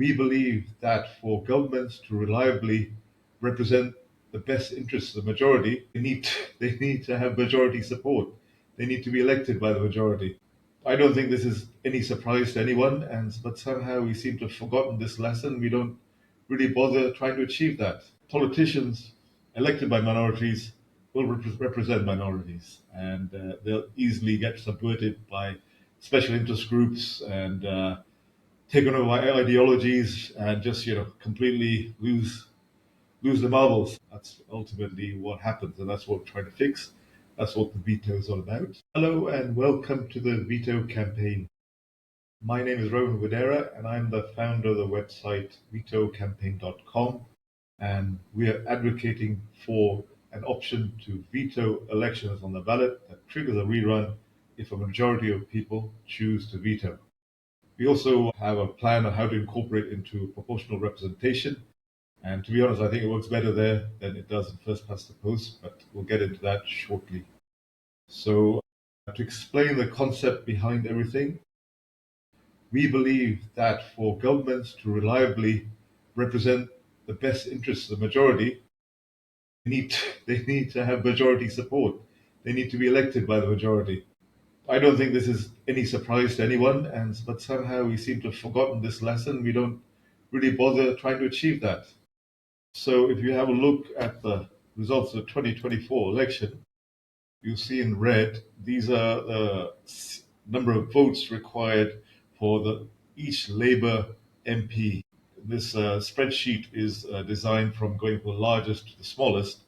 We believe that for governments to reliably represent the best interests of the majority, they need to have majority support. They need to be elected by the majority. I don't think this is any surprise to anyone, but somehow we seem to have forgotten this lesson. We don't really bother trying to achieve that. Politicians elected by minorities will represent minorities, and they'll easily get subverted by special interest groups and taken over by ideologies and just completely lose the marbles. That's ultimately what happens, and that's what we're trying to fix. That's what the veto is all about. Hello and welcome to the Veto Campaign. My name is Rowan Widera, and I'm the founder of the website VetoCampaign.com, and we are advocating for an option to veto elections on the ballot that triggers a rerun if a majority of people choose to veto. We also have a plan on how to incorporate into proportional representation. And to be honest, I think it works better there than it does in first past the post, but we'll get into that shortly. So, to explain the concept behind everything, we believe that for governments to reliably represent the best interests of the majority, they need to have majority support. They need to be elected by the majority. I don't think this is any surprise to anyone, but somehow we seem to have forgotten this lesson. We don't really bother trying to achieve that. So if you have a look at the results of the 2024 election, you see in red, these are the number of votes required for each Labour MP. This spreadsheet is designed from going from the largest to the smallest,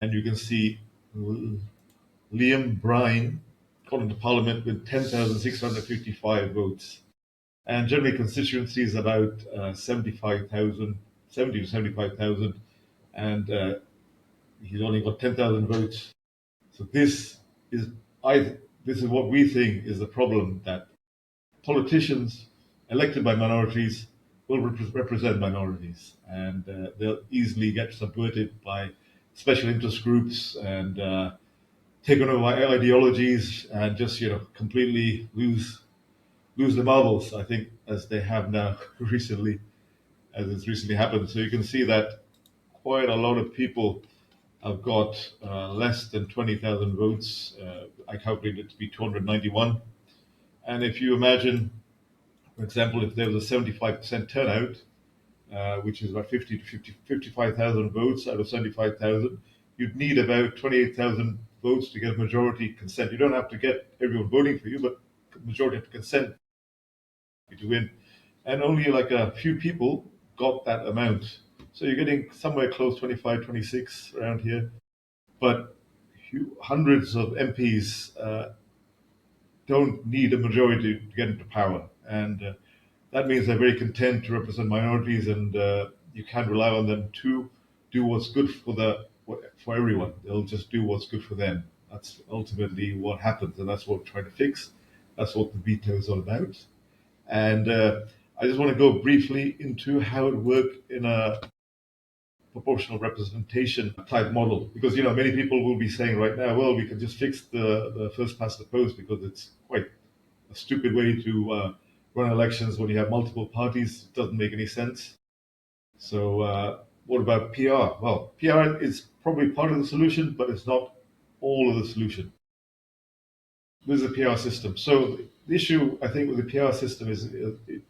and you can see Liam Bryan got into Parliament with 10,655 votes. And generally constituencies about 70 to 75,000, and he's only got 10,000 votes. So this is what we think is the problem, that politicians elected by minorities will represent minorities, and they'll easily get subverted by special interest groups and taken over by ideologies and just completely lose the marbles. I think as they have now recently, as it's recently happened. So you can see that quite a lot of people have got less than 20,000 votes. I calculated it to be 291. And if you imagine, for example, if there was a 75% turnout, which is about 50 to 55,000 votes out of 75,000, you'd need about 28,000 votes to get majority consent. You don't have to get everyone voting for you, but majority have to consent to win. And only like a few people got that amount. So you're getting somewhere close, 25, 26 around here. But hundreds of MPs don't need a majority to get into power. And that means they're very content to represent minorities, and you can't rely on them to do what's good for everyone. They'll just do what's good for them. That's ultimately what happens, and that's what we're trying to fix. That's what the veto is all about. And I just want to go briefly into how it works in a proportional representation type model, because many people will be saying right now, well, we can just fix the first past the post because it's quite a stupid way to run elections when you have multiple parties. It doesn't make any sense. So what about PR? Well, PR is probably part of the solution, but it's not all of the solution. This is a PR system. So the issue, I think, with the PR system is it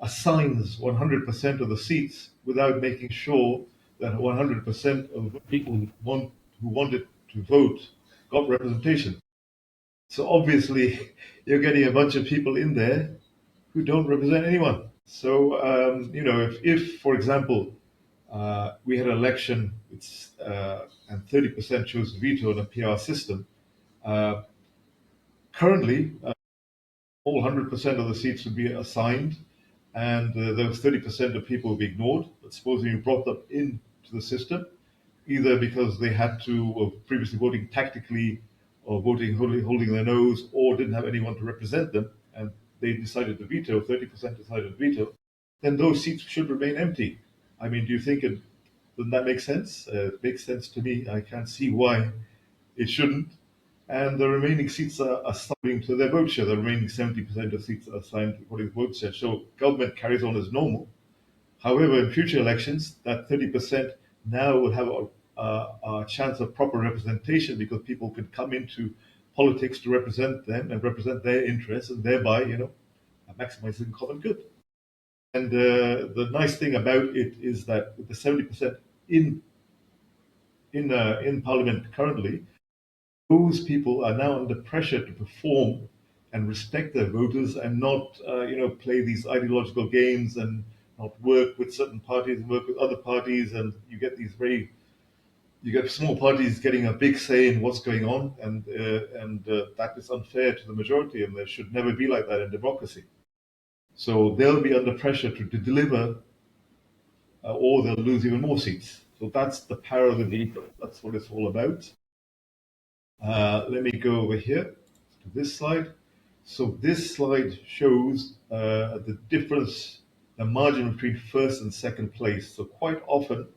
assigns 100% of the seats without making sure that 100% of people who wanted to vote got representation. So obviously, you're getting a bunch of people in there who don't represent anyone. So if for example, we had an election and 30% chose to veto on a PR system, currently all 100% of the seats would be assigned, and those 30% of people would be ignored. But supposing you brought them into the system, either because they had to were previously voting tactically, or holding their nose, or didn't have anyone to represent them, and they decided to veto, 30% decided to veto, then those seats should remain empty. I mean, do you think doesn't that make sense? It makes sense to me. I can't see why it shouldn't. and the remaining seats are assigned to their vote share. The remaining 70% of seats are assigned according to vote share. So government carries on as normal. However, in future elections, that 30% now will have a chance of proper representation because people could come into politics to represent them and represent their interests, and thereby, maximizing common good. And the nice thing about it is that with the 70% in Parliament currently, those people are now under pressure to perform and respect their voters and not, play these ideological games and not work with certain parties and work with other parties, and you get small parties getting a big say in what's going on, and that is unfair to the majority, and there should never be like that in democracy. So they'll be under pressure to deliver, or they'll lose even more seats. So that's the power of the veto. That's what it's all about. Let me go over here to this slide. So this slide shows the difference, the margin between first and second place. So quite often,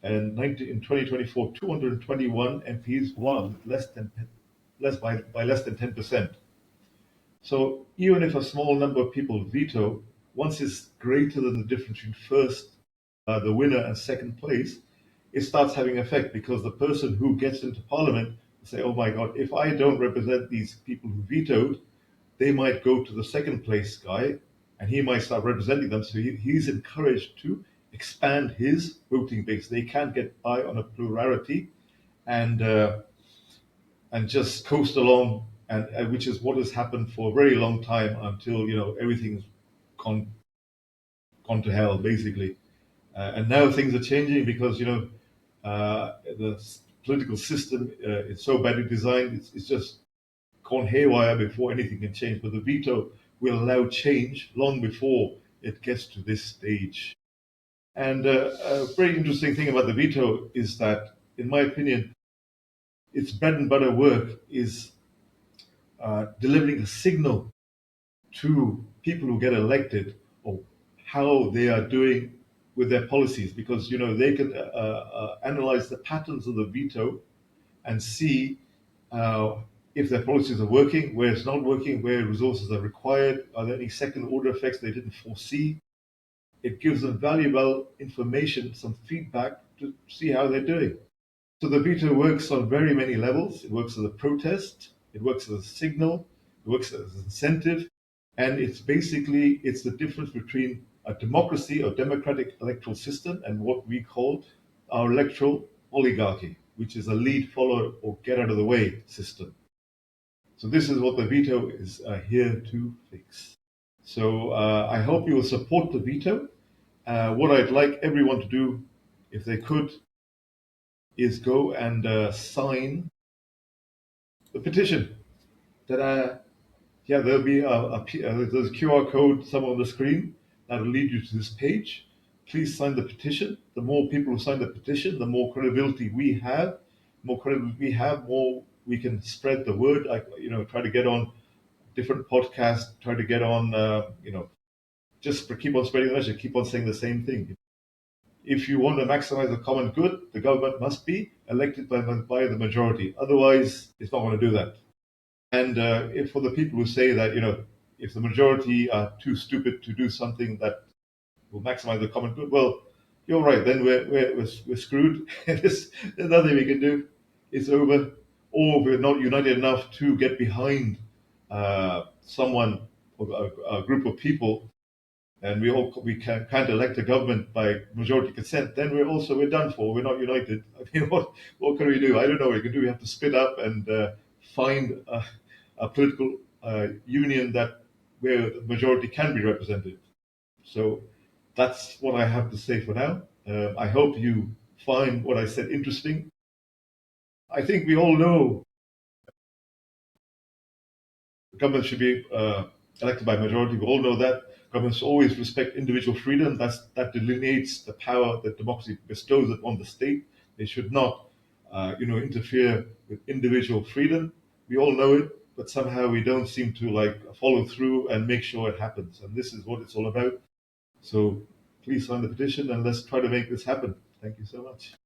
in 2024, 221 MPs won by less than 10%. So even if a small number of people veto, once it's greater than the difference between first, the winner, and second place, it starts having effect because the person who gets into parliament will say, oh my God, if I don't represent these people who vetoed, they might go to the second place guy and he might start representing them. So he's encouraged to expand his voting base. They can't get by on a plurality and just coast along, and which is what has happened for a very long time until everything's gone to hell basically. And now things are changing because the political system is so badly designed. It's just gone haywire before anything can change. But the veto will allow change long before it gets to this stage. And a very interesting thing about the veto is that, in my opinion, its bread and butter work is delivering a signal to people who get elected of how they are doing with their policies, because they can analyze the patterns of the veto and see if their policies are working, where it's not working, where resources are required, are there any second order effects they didn't foresee. It gives them valuable information, some feedback to see how they're doing. So the veto works on very many levels. It works as a protest, it works as a signal, it works as an incentive, and it's the difference between a democracy or democratic electoral system and what we call our electoral oligarchy, which is a lead, follow, or get out of the way system. So this is what the veto is here to fix. So I hope you will support the veto. What I'd like everyone to do, if they could, is go and sign the petition. There'll be there's a QR code somewhere on the screen that will lead you to this page. Please sign the petition. The more people who sign the petition, the more credibility we have. More we can spread the word. Try to get on different podcasts. Try to get on, just keep on spreading the message. Keep on saying the same thing. If you want to maximize the common good, the government must be elected by the majority. Otherwise, it's not going to do that. And if for the people who say that, if the majority are too stupid to do something that will maximize the common good, well, you're right. Then we're screwed. There's nothing we can do. It's over. Or we're not united enough to get behind someone or a group of people, and we can't elect a government by majority consent. Then we're done for. We're not united. I mean, what can we do? I don't know what we can do. We have to split up and find a political union where the majority can be represented. So that's what I have to say for now. I hope you find what I said interesting. I think we all know government should be elected by majority. We all know that. Governments always respect individual freedom. That delineates the power that democracy bestows upon the state. They should not, interfere with individual freedom. We all know it, but somehow we don't seem to follow through and make sure it happens. And this is what it's all about. So please sign the petition and let's try to make this happen. Thank you so much.